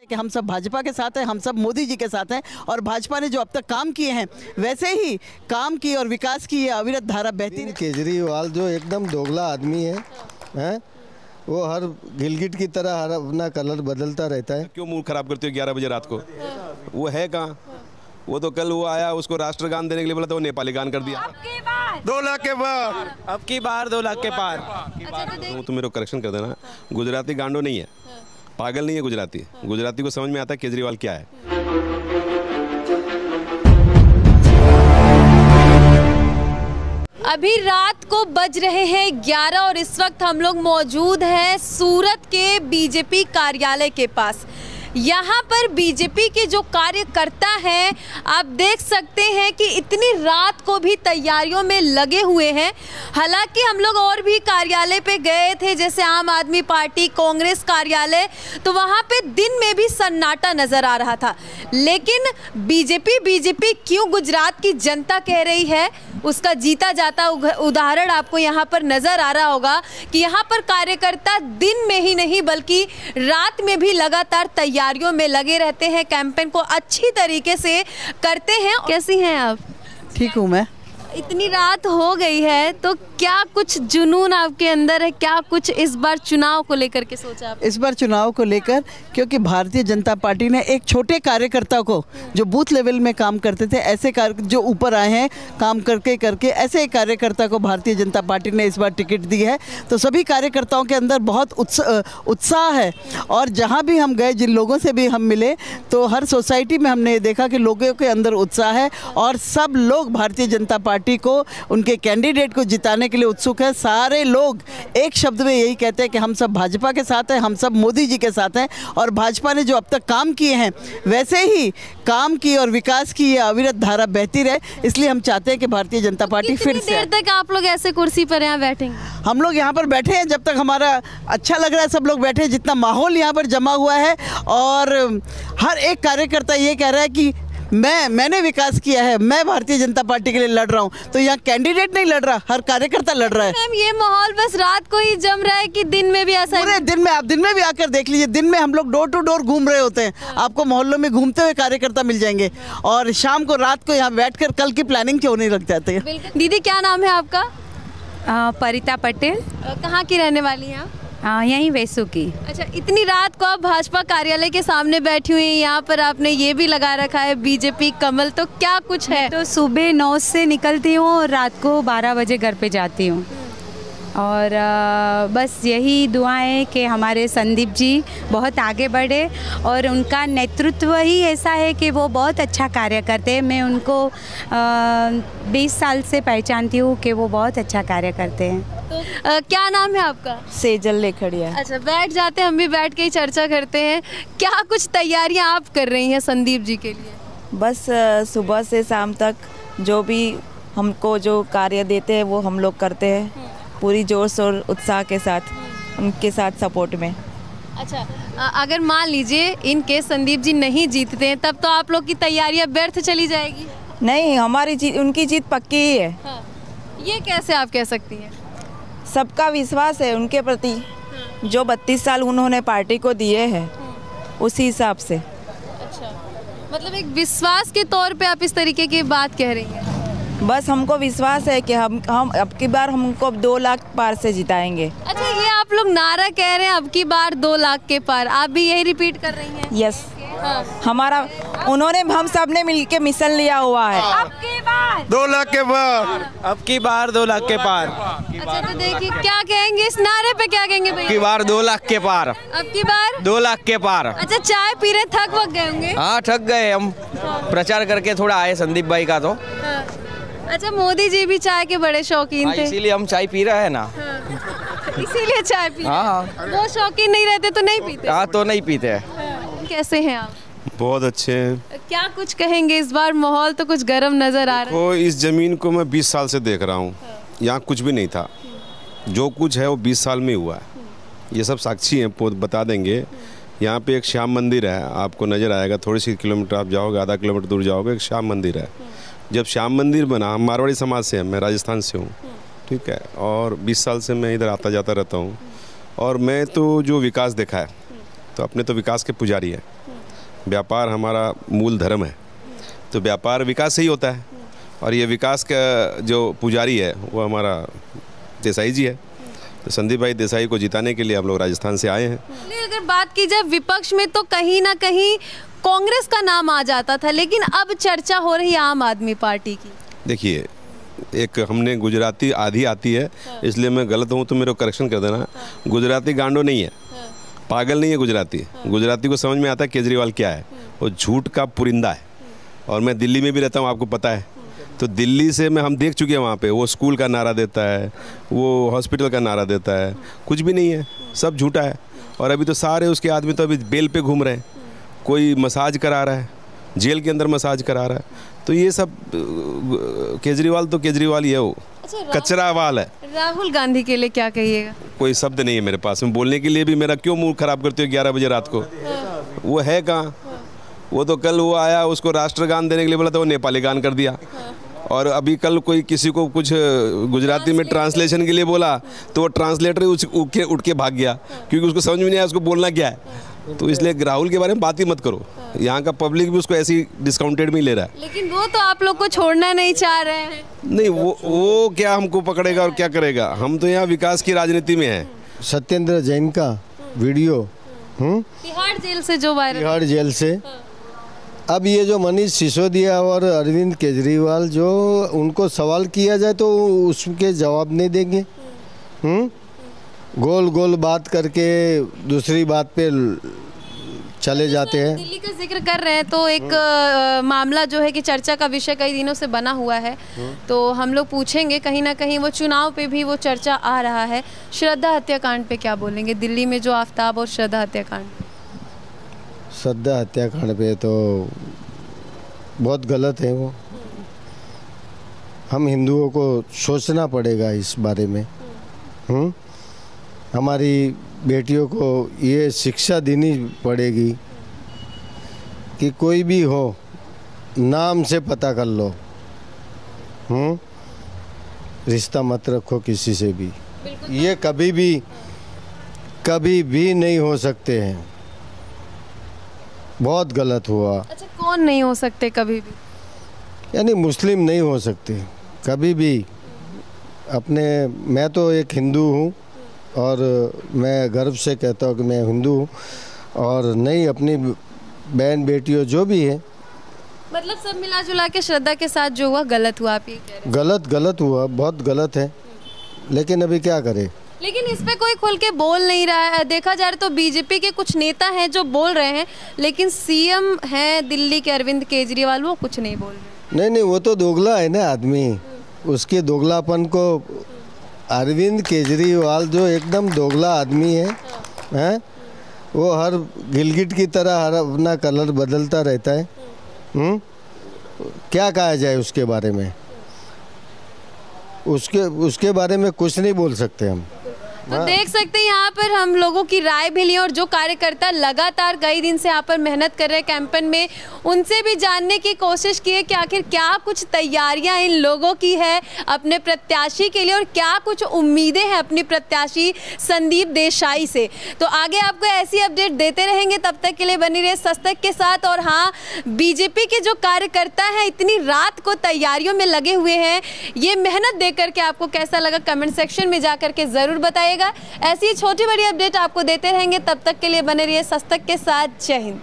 कि हम सब भाजपा के साथ हैं, हम सब मोदी जी के साथ हैं और भाजपा ने जो अब तक काम किए हैं वैसे ही काम की और विकास की ये अविरत धारा बहती। केजरीवाल जो एकदम दोगला आदमी है वो हर गिलगिट की तरह हर अपना कलर बदलता रहता है। क्यों मूड खराब करते हो 11 बजे रात को? वो है कहाँ? वो तो कल वो आया, उसको राष्ट्रगान देने के लिए बोला था, वो नेपाली गान कर दिया। 2 लाख के पार, अब की बार 2 लाख के पार। तो मेरे को करेक्शन कर देना, गुजराती गांडो नहीं है, पागल नहीं है गुजराती। गुजराती को समझ में आता है केजरीवाल क्या है। अभी रात को बज रहे हैं 11 और इस वक्त हम लोग मौजूद हैं सूरत के बीजेपी कार्यालय के पास। यहाँ पर बीजेपी के जो कार्यकर्ता हैं आप देख सकते हैं कि इतनी रात को भी तैयारियों में लगे हुए हैं। हालांकि हम लोग और भी कार्यालय पे गए थे, जैसे आम आदमी पार्टी, कांग्रेस कार्यालय, तो वहाँ पे दिन में भी सन्नाटा नज़र आ रहा था। लेकिन बीजेपी क्यों गुजरात की जनता कह रही है, उसका जीता जाता उदाहरण आपको यहाँ पर नज़र आ रहा होगा कि यहाँ पर कार्यकर्ता दिन में ही नहीं बल्कि रात में भी लगातार तैयारियों में लगे रहते हैं, कैंपेन को अच्छी तरीके से करते हैं। कैसी हैं आप? ठीक हूँ मैं। इतनी रात हो गई है तो क्या कुछ जुनून आपके अंदर है, क्या कुछ इस बार चुनाव को लेकर के सोचा आप? इस बार चुनाव को लेकर क्योंकि भारतीय जनता पार्टी ने एक छोटे कार्यकर्ता को जो बूथ लेवल में काम करते थे, ऐसे जो ऊपर आए हैं काम करके ऐसे एक कार्यकर्ता को भारतीय जनता पार्टी ने इस बार टिकट दी है। तो सभी कार्यकर्ताओं के अंदर बहुत उत्साह है और जहाँ भी हम गए, जिन लोगों से भी हम मिले, तो हर सोसाइटी में हमने देखा कि लोगों के अंदर उत्साह है और सब लोग भारतीय जनता पार्टी को, उनके कैंडिडेट को जिताने के लिए उत्सुक है। सारे लोग एक शब्द में यही कहते हैं कि हम सब भाजपा के साथ हैं, हम सब मोदी जी के साथ हैं और भाजपा ने जो अब तक काम किए हैं वैसे ही काम की और विकास की ये अविरत धारा बहती रहे। इसलिए हम चाहते हैं कि भारतीय जनता पार्टी फिर से। देर तक आप लोग ऐसे कुर्सी पर यहाँ बैठेंगे? हम लोग यहाँ पर बैठे हैं जब तक हमारा अच्छा लग रहा है, सब लोग बैठे हैं, जितना माहौल यहाँ पर जमा हुआ है और हर एक कार्यकर्ता ये कह रहा है कि मैंने विकास किया है, मैं भारतीय जनता पार्टी के लिए लड़ रहा हूँ। तो यहाँ कैंडिडेट नहीं लड़ रहा, हर कार्यकर्ता लड़ रहा है। मैम, ये माहौल बस रात को ही जम रहा है कि दिन में भी ऐसा? पूरे दिन में, आप दिन में भी आकर देख लीजिए, दिन में हम लोग डोर टू डोर घूम रहे होते हैं। आपको मोहल्लों में घूमते हुए कार्यकर्ता मिल जाएंगे और शाम को रात को यहाँ बैठकर कल की प्लानिंग क्यों नहीं लग जाती है। दीदी, क्या नाम है आपका? परिता पटेल। कहाँ की रहने वाली हैं आप? यहीं वैसू की। अच्छा, इतनी रात को आप भाजपा कार्यालय के सामने बैठी हुई हैं, यहाँ पर आपने ये भी लगा रखा है बीजेपी कमल, तो क्या कुछ है? तो सुबह 9 से निकलती हूँ और रात को 12 बजे घर पे जाती हूँ और बस यही दुआएं कि हमारे संदीप जी बहुत आगे बढ़े और उनका नेतृत्व ही ऐसा है कि वो बहुत अच्छा कार्य करते हैं। मैं उनको 20 साल से पहचानती हूँ कि वो बहुत अच्छा कार्य करते हैं। तो क्या नाम है आपका? सेजल लेखड़िया। अच्छा, बैठ जाते हैं, हम भी बैठ के ही चर्चा करते हैं। क्या कुछ तैयारियां आप कर रही हैं संदीप जी के लिए? बस सुबह से शाम तक जो भी हमको जो कार्य देते हैं वो हम लोग करते हैं पूरी जोश और उत्साह के साथ, उनके साथ सपोर्ट में। अच्छा, अगर मान लीजिए इन केस संदीप जी नहीं जीतते हैं तब तो आप लोग की तैयारियां व्यर्थ चली जाएगी? नहीं, हमारी जीत, उनकी जीत पक्की ही है। हाँ। ये कैसे आप कह सकती हैं? सबका विश्वास है उनके प्रति, जो 32 साल उन्होंने पार्टी को दिए हैं उसी हिसाब से। अच्छा, मतलब एक विश्वास के तौर पे आप इस तरीके की बात कह रही हैं? बस हमको विश्वास है कि हम अब की बार हमको 2 लाख पार से जिताएंगे। अच्छा, ये आप लोग नारा कह रहे हैं अब की बार 2 लाख के पार, आप भी यही रिपीट कर रही हैं? यस। हमारा उन्होंने, हम सब ने मिलके मिशन लिया हुआ है। अब की बार 2 लाख के पार, अब की बार 2 लाख के पार। अच्छा, तो देखिए क्या कहेंगे इस नारे पे, क्या कहेंगे भैया? अब की बार 2 लाख के पार, अब की बार 2 लाख के पार। अच्छा, चाय पी रहे, थक वक गए होंगे? हाँ, थक गए हम, प्रचार करके थोड़ा आए संदीप भाई का। तो अच्छा, मोदी जी भी चाय के बड़े शौकीन थे, इसीलिए हम चाय पी रहे हैं ना। इसीलिए चाय पी। हाँ, वो शौकीन नहीं रहते तो नहीं पीते? हाँ, तो नहीं पीते। कैसे हैं आप? बहुत अच्छे हैं। क्या कुछ कहेंगे इस बार? माहौल तो कुछ गर्म नजर आ रहा है। इस जमीन को मैं 20 साल से देख रहा हूँ, यहाँ कुछ भी नहीं था, जो कुछ है वो 20 साल में हुआ है। ये सब साक्षी हैं, बता देंगे। यहाँ पे एक श्याम मंदिर है, आपको नज़र आएगा, थोड़ी सी किलोमीटर आप जाओगे, आधा किलोमीटर दूर जाओगे, एक श्याम मंदिर है। जब श्याम मंदिर बना, हम मारवाड़ी समाज से हैं, मैं राजस्थान से हूँ, ठीक है, और 20 साल से मैं इधर आता जाता रहता हूँ और मैं तो जो विकास देखा है, तो अपने तो विकास के पुजारी है। व्यापार हमारा मूल धर्म है, तो व्यापार विकास से ही होता है। और ये विकास का जो पुजारी है वो हमारा देसाई जी है। तो संदीप भाई देसाई को जिताने के लिए हम लोग राजस्थान से आए हैं। अगर बात की जाए विपक्ष में तो कहीं ना कहीं कांग्रेस का नाम आ जाता था, लेकिन अब चर्चा हो रही है आम आदमी पार्टी की। देखिए, एक हमने गुजराती आधी आती है, इसलिए मैं गलत हूँ तो मेरे को करेक्शन कर देना। गुजराती गांडो नहीं है, पागल नहीं है गुजराती। गुजराती को समझ में आता है केजरीवाल क्या है। वो झूठ का पुरिंदा है। और मैं दिल्ली में भी रहता हूँ, आपको पता है। तो दिल्ली से हम देख चुके हैं वहाँ पे, वो स्कूल का नारा देता है, वो हॉस्पिटल का नारा देता है, कुछ भी नहीं है, सब झूठा है। और अभी तो सारे उसके आदमी तो अभी बेल पे घूम रहे हैं, कोई मसाज करा रहा है, जेल के अंदर मसाज करा रहा है। तो ये सब केजरीवाल तो केजरीवाल ही है, वो कचरा वाल है। राहुल गांधी के लिए क्या कहिएगा? कोई शब्द नहीं है मेरे पास में बोलने के लिए भी। मेरा क्यों मूड खराब करते हो 11 बजे रात को? वो है कहाँ? वो तो कल वो आया, उसको राष्ट्रगान देने के लिए बोला था, वो नेपाली गान कर दिया। और अभी कल कोई किसी को कुछ गुजराती में ट्रांसलेशन के लिए बोला तो वो ट्रांसलेटर उठ के भाग गया, क्योंकि उसको समझ में नहीं आया उसको बोलना क्या है। तो इसलिए राहुल के बारे में बात ही मत करो। यहाँ का पब्लिक भी उसको ऐसी डिस्काउंटेड में ही ले रहा है। लेकिन वो तो आप लोग को छोड़ना नहीं चाह रहे हैं। नहीं, वो क्या हमको पकड़ेगा और क्या करेगा? हम तो यहाँ विकास की राजनीति में हैं। सत्येंद्र जैन का वीडियो तिहाड़ जेल से जो वायरल, तिहाड़ जेल से, अब ये जो मनीष सिसोदिया और अरविंद केजरीवाल जो उनको सवाल किया जाए तो उसके जवाब नहीं देंगे। गोल गोल बात करके दूसरी बात पे चले जाते हैं। दिल्ली का जिक्र कर रहे हैं तो एक मामला जो है कि चर्चा का विषय कई दिनों से बना हुआ है, तो हम लोग पूछेंगे, कहीं ना कहीं वो चुनाव पे भी वो चर्चा आ रहा है। श्रद्धा हत्याकांड पे क्या बोलेंगे? दिल्ली में जो आफ्ताब और श्रद्धा हत्याकांड, श्रद्धा हत्याकांड पे तो बहुत गलत है वो। हम हिंदुओं को सोचना पड़ेगा इस बारे में। हमारी बेटियों को ये शिक्षा देनी पड़ेगी कि कोई भी हो नाम से पता कर लो। रिश्ता मत रखो किसी से भी, ये कभी भी नहीं हो सकते हैं। बहुत गलत हुआ। अच्छा, कौन नहीं हो सकते कभी भी? यानी मुस्लिम नहीं हो सकते कभी भी। अपने, मैं तो एक हिंदू हूँ और मैं गर्व से कहता हूँ कि मैं हिंदू हूँ, और नहीं अपनी बहन बेटियों जो भी है, मतलब सब मिला जुला के श्रद्धा के साथ जो हुआ गलत हुआ, आप ये कह रहे हैं? गलत हुआ, बहुत गलत है, लेकिन अभी क्या करें। लेकिन इस पे कोई खुल के बोल नहीं रहा है। देखा जाए तो बीजेपी के कुछ नेता हैं जो बोल रहे हैं, लेकिन सीएम हैं दिल्ली के अरविंद केजरीवाल, वो कुछ नहीं बोल रहे। नहीं, वो तो दोगला है ना आदमी। उसके दोगलापन को, अरविंद केजरीवाल जो एकदम दोगला आदमी है, वो हर गिलगिट की तरह हर अपना कलर बदलता रहता है। क्या कहा जाए उसके बारे में? उसके बारे में कुछ नहीं बोल सकते हम। तो देख सकते हैं यहाँ पर हम लोगों की राय भी ली, और जो कार्यकर्ता लगातार कई दिन से यहाँ पर मेहनत कर रहे हैं कैंपेन में, उनसे भी जानने की कोशिश की है कि आखिर क्या कुछ तैयारियां इन लोगों की है अपने प्रत्याशी के लिए, और क्या कुछ उम्मीदें हैं अपनी प्रत्याशी संदीप देसाई से। तो आगे आपको ऐसी अपडेट देते रहेंगे, तब तक के लिए बनी रहे सस्तक के साथ। और हाँ, बीजेपी के जो कार्यकर्ता हैं इतनी रात को तैयारियों में लगे हुए हैं, ये मेहनत देख करके आपको कैसा लगा कमेंट सेक्शन में जा करके ज़रूर बताइएगा। ऐसी छोटी बड़ी अपडेट आपको देते रहेंगे, तब तक के लिए बने रहिए सस्तक के साथ। जय हिंद।